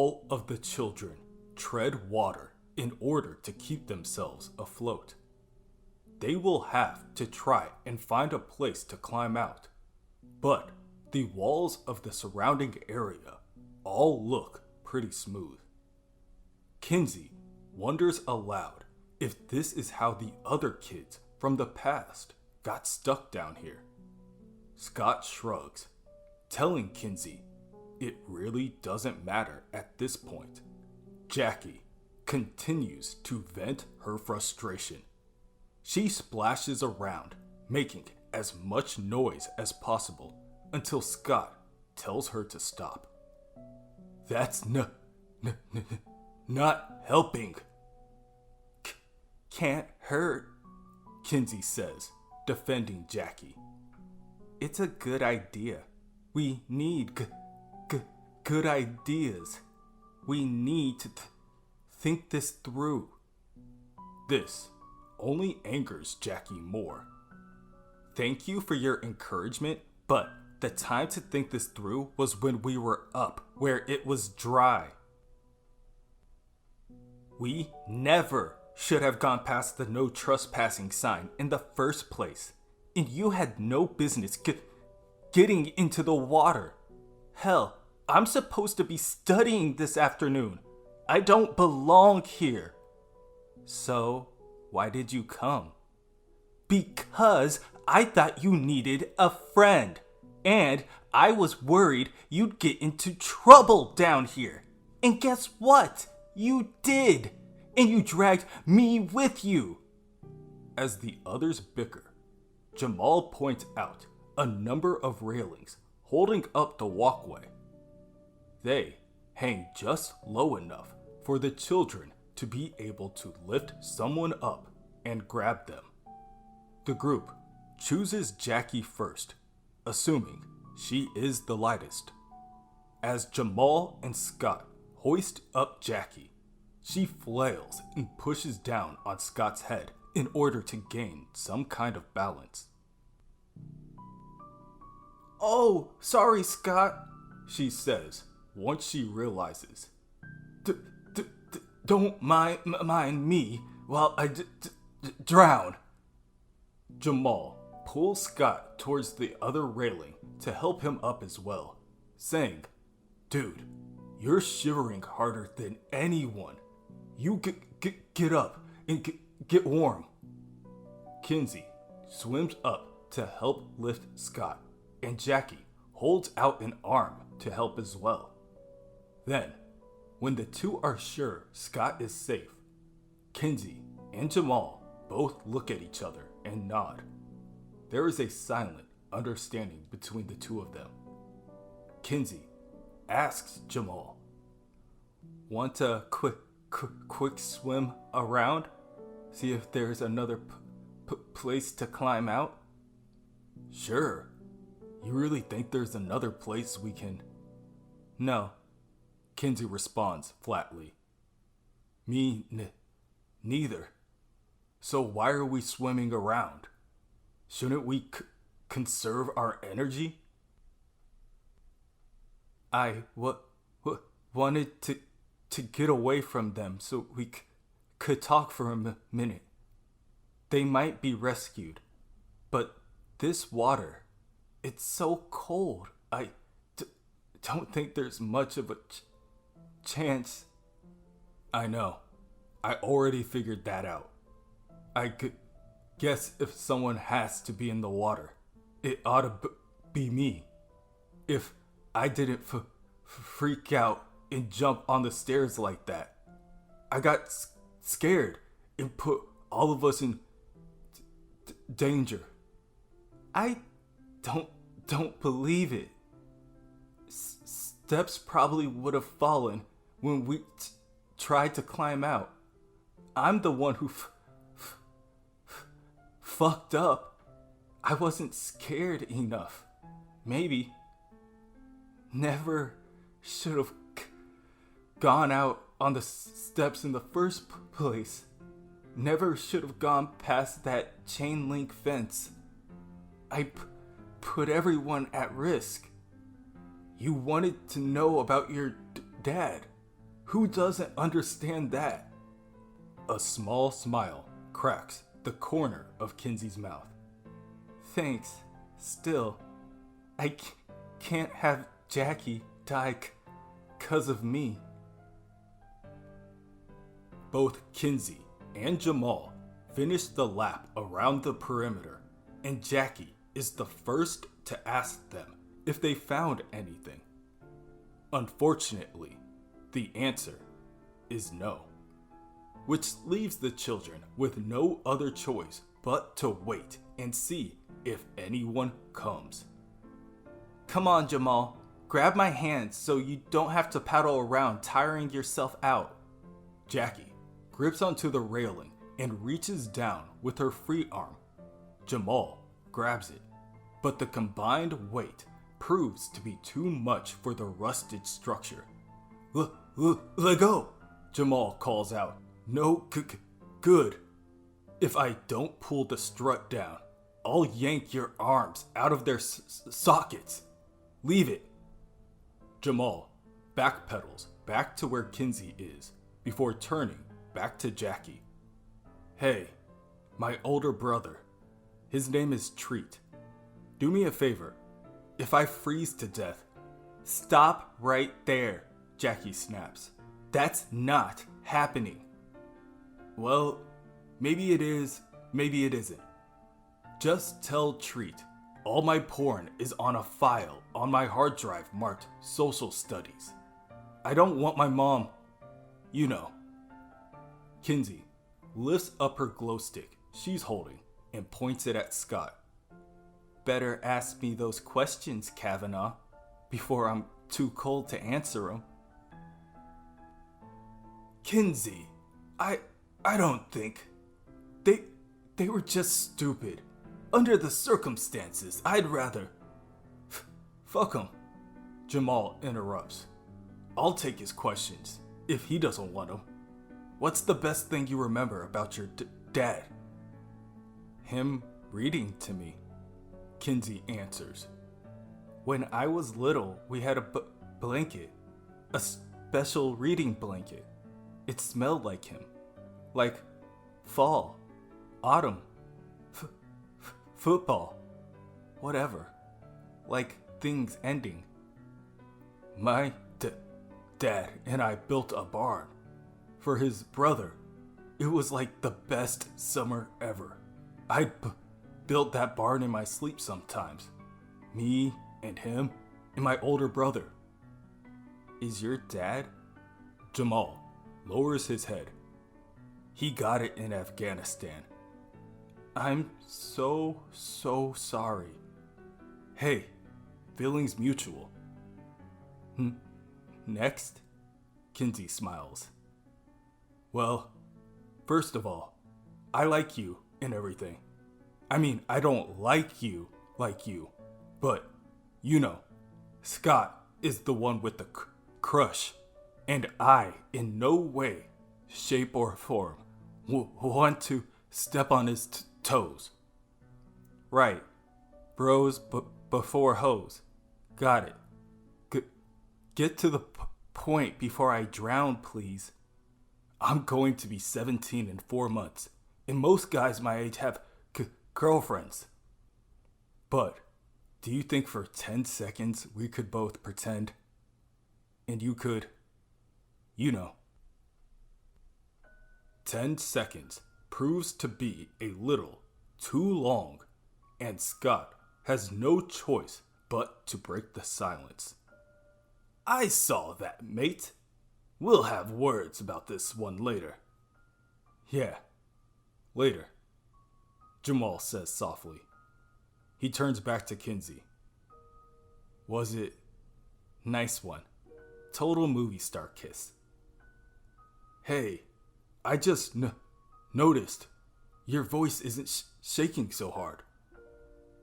All of the children tread water in order to keep themselves afloat. They will have to try and find a place to climb out, but the walls of the surrounding area all look pretty smooth. Kinsey wonders aloud if this is how the other kids from the past got stuck down here. Scott shrugs, telling Kinsey it really doesn't matter at this point. Jackie continues to vent her frustration. She splashes around, making as much noise as possible until Scott tells her to stop. That's not helping. Can't hurt, Kinsey says, defending Jackie. It's a good idea. We need good ideas. We need to think this through. This only angers Jackie more. Thank you for your encouragement, but the time to think this through was when we were up, where it was dry. We never should have gone past the no trespassing sign in the first place, and you had no business getting into the water. Hell, I'm supposed to be studying this afternoon. I don't belong here. So, why did you come? Because I thought you needed a friend, and I was worried you'd get into trouble down here. And guess what? You did, and you dragged me with you. As the others bicker, Jamal points out a number of railings holding up the walkway. They hang just low enough for the children to be able to lift someone up and grab them. The group chooses Jackie first, assuming she is the lightest. As Jamal and Scott hoist up Jackie, she flails and pushes down on Scott's head in order to gain some kind of balance. Oh, sorry, Scott, she says once she realizes. Don't mind me while I drown. Jamal pulls Scott towards the other railing to help him up as well, saying, Dude, you're shivering harder than anyone. You get up and get warm. Kinsey swims up to help lift Scott, and Jackie holds out an arm to help as well. Then, when the two are sure Scott is safe, Kinsey and Jamal both look at each other and nod. There is a silent understanding between the two of them. Kinsey asks Jamal, Want a quick swim around? See if there's another place to climb out? Sure. You really think there's another place we can? No, Kinsey responds flatly. Me neither. So why are we swimming around? Shouldn't we conserve our energy? I wanted to get away from them so we could talk for a minute. They might be rescued, but this water, it's so cold. I don't think there's much of a chance. I know. I already figured that out. I could guess if someone has to be in the water, it ought to be me. If I didn't freak out and jump on the stairs like that. I got scared and put all of us in danger. I don't believe it. Steps probably would have fallen when we tried to climb out. I'm the one who fucked up. I wasn't scared enough. Maybe. Never should have gone out on the steps in the first place. Never should have gone past that chain link fence. I put everyone at risk. You wanted to know about your dad. Who doesn't understand that? A small smile cracks the corner of Kinsey's mouth. Thanks. Still, I can't have Jackie die 'cause of me. Both Kinsey and Jamal finish the lap around the perimeter, and Jackie is the first to ask them if they found anything. Unfortunately, the answer is no, which leaves the children with no other choice but to wait and see if anyone comes. Come on, Jamal. Grab my hand so you don't have to paddle around tiring yourself out. Jackie grips onto the railing and reaches down with her free arm. Jamal grabs it, but the combined weight proves to be too much for the rusted structure. Let go, Jamal calls out. No good. If I don't pull the strut down, I'll yank your arms out of their sockets. Leave it. Jamal backpedals back to where Kinsey is before turning back to Jackie. Hey, my older brother. His name is Treat. Do me a favor. If I freeze to death, stop right there, Jackie snaps. That's not happening. Well, maybe it is, maybe it isn't. Just tell Treat all my porn is on a file on my hard drive marked social studies. I don't want my mom, you know. Kinsey lifts up her glow stick she's holding and points it at Scott. Better ask me those questions, Kavanaugh, before I'm too cold to answer them. Kinsey, I don't think. They were just stupid. Under the circumstances, I'd rather... Fuck him. Jamal interrupts. I'll take his questions, if he doesn't want them. What's the best thing you remember about your dad? Him reading to me, Kinsey answers. When I was little, we had a blanket. A special reading blanket. It smelled like him. Like fall, autumn, football, whatever. Like things ending. My dad and I built a barn for his brother. It was like the best summer ever. I'd built that barn in my sleep sometimes. Me and him and my older brother. Is your dad? Jamal lowers his head. He got it in Afghanistan. I'm so sorry. Hey, feelings mutual. Next? Kinsey smiles. Well, first of all, I like you and everything. I mean, I don't like you, but, you know, Scott is the one with the crush, and I, in no way, shape or form, want to step on his toes. Right. Bros before hoes. Got it. Get to the point before I drown, please. I'm going to be 17 in 4 months, and most guys my age have girlfriends. But do you think for 10 seconds we could both pretend? And you could, you know. 10 seconds proves to be a little too long, and Scott has no choice but to break the silence. I saw that, mate. We'll have words about this one later. Yeah, later, Jamal says softly. He turns back to Kinsey. Was it? Nice one. Total movie star kiss. Hey, I just noticed your voice isn't shaking so hard.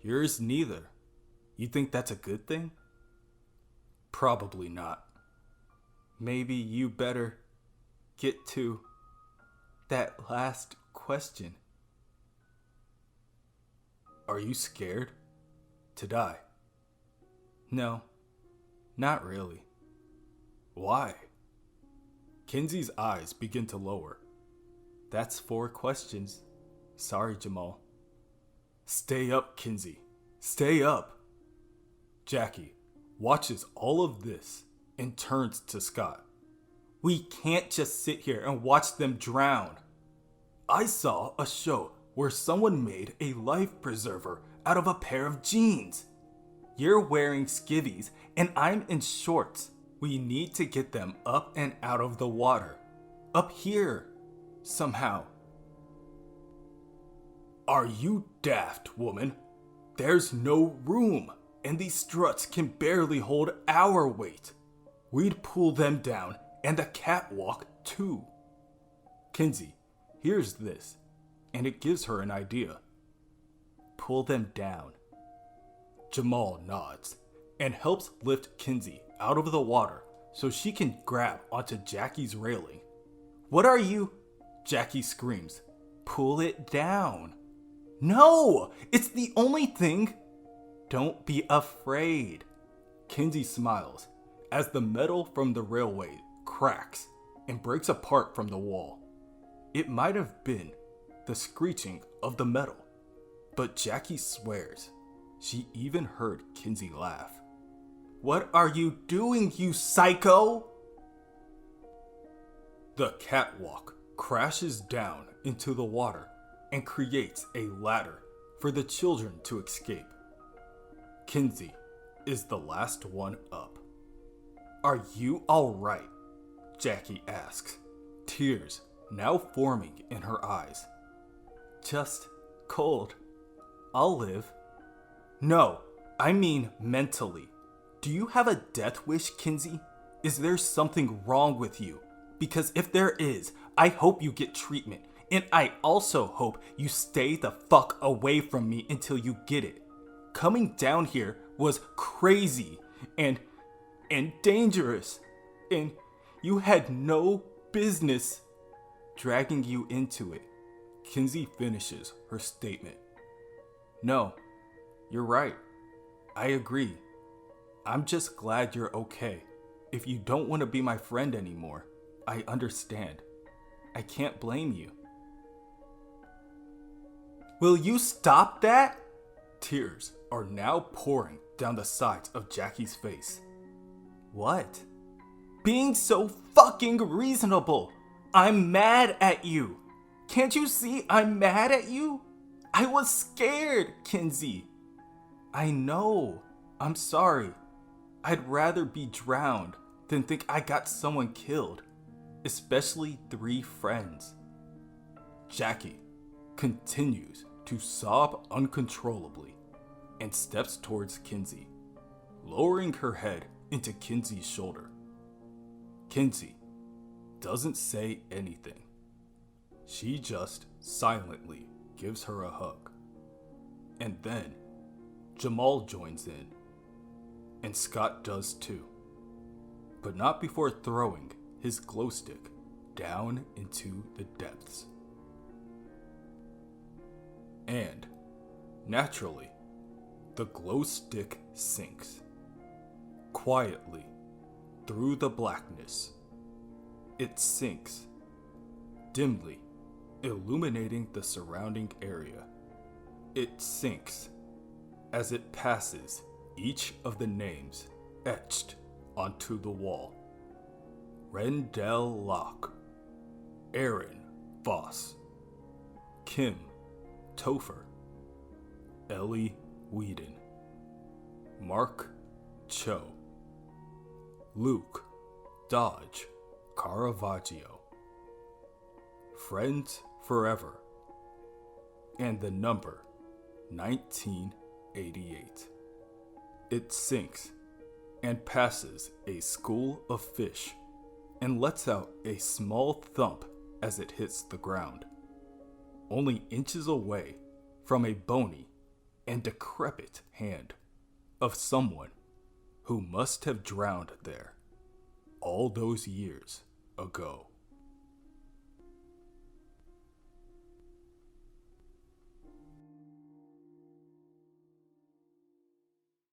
Yours neither. You think that's a good thing? Probably not. Maybe you better get to that last question. Are you scared to die? No, not really. Why? Kinsey's eyes begin to lower. That's 4 questions. Sorry, Jamal. Stay up, Kinsey. Stay up. Jackie watches all of this and turns to Scott. We can't just sit here and watch them drown. I saw a show where someone made a life preserver out of a pair of jeans. You're wearing skivvies and I'm in shorts. We need to get them up and out of the water. Up here, somehow. Are you daft, woman? There's no room, and these struts can barely hold our weight. We'd pull them down, and the catwalk too. Kinsey hears this, and it gives her an idea. Pull them down. Jamal nods and helps lift Kinsey out of the water so she can grab onto Jackie's railing. What are you? Jackie screams. Pull it down. No, it's the only thing. Don't be afraid. Kinsey smiles as the metal from the railway cracks and breaks apart from the wall. It might have been the screeching of the metal, but Jackie swears she even heard Kinsey laugh. What are you doing, you psycho? The catwalk crashes down into the water and creates a ladder for the children to escape. Kinsey is the last one up. Are you alright? Jackie asks, tears now forming in her eyes. Just cold. I'll live. No, I mean mentally. Do you have a death wish, Kinsey? Is there something wrong with you? Because if there is, I hope you get treatment. And I also hope you stay the fuck away from me until you get it. Coming down here was crazy and dangerous. And you had no business dragging you into it. Kinsey finishes her statement. No, you're right. I agree. I'm just glad you're okay. If you don't want to be my friend anymore, I understand. I can't blame you. Will you stop that? Tears are now pouring down the sides of Jackie's face. What? Being so fucking reasonable. I'm mad at you. Can't you see I'm mad at you? I was scared, Kinsey. I know. I'm sorry. I'd rather be drowned than think I got someone killed, especially 3 friends. Jackie continues to sob uncontrollably and steps towards Kinsey, lowering her head into Kinsey's shoulder. Kinsey doesn't say anything. She just silently gives her a hug. And then Jamal joins in, and Scott does too, but not before throwing his glow stick down into the depths. And, naturally, the glow stick sinks. Quietly, through the blackness, it sinks, dimly illuminating the surrounding area. It sinks as it passes each of the names etched onto the wall. Rendell Locke, Aaron Voss, Kim Topher, Ellie Whedon, Mark Cho, Luke Dodge Caravaggio, Friends Forever, and the number 1988. It sinks and passes a school of fish and lets out a small thump as it hits the ground, only inches away from a bony and decrepit hand of someone who must have drowned there all those years ago.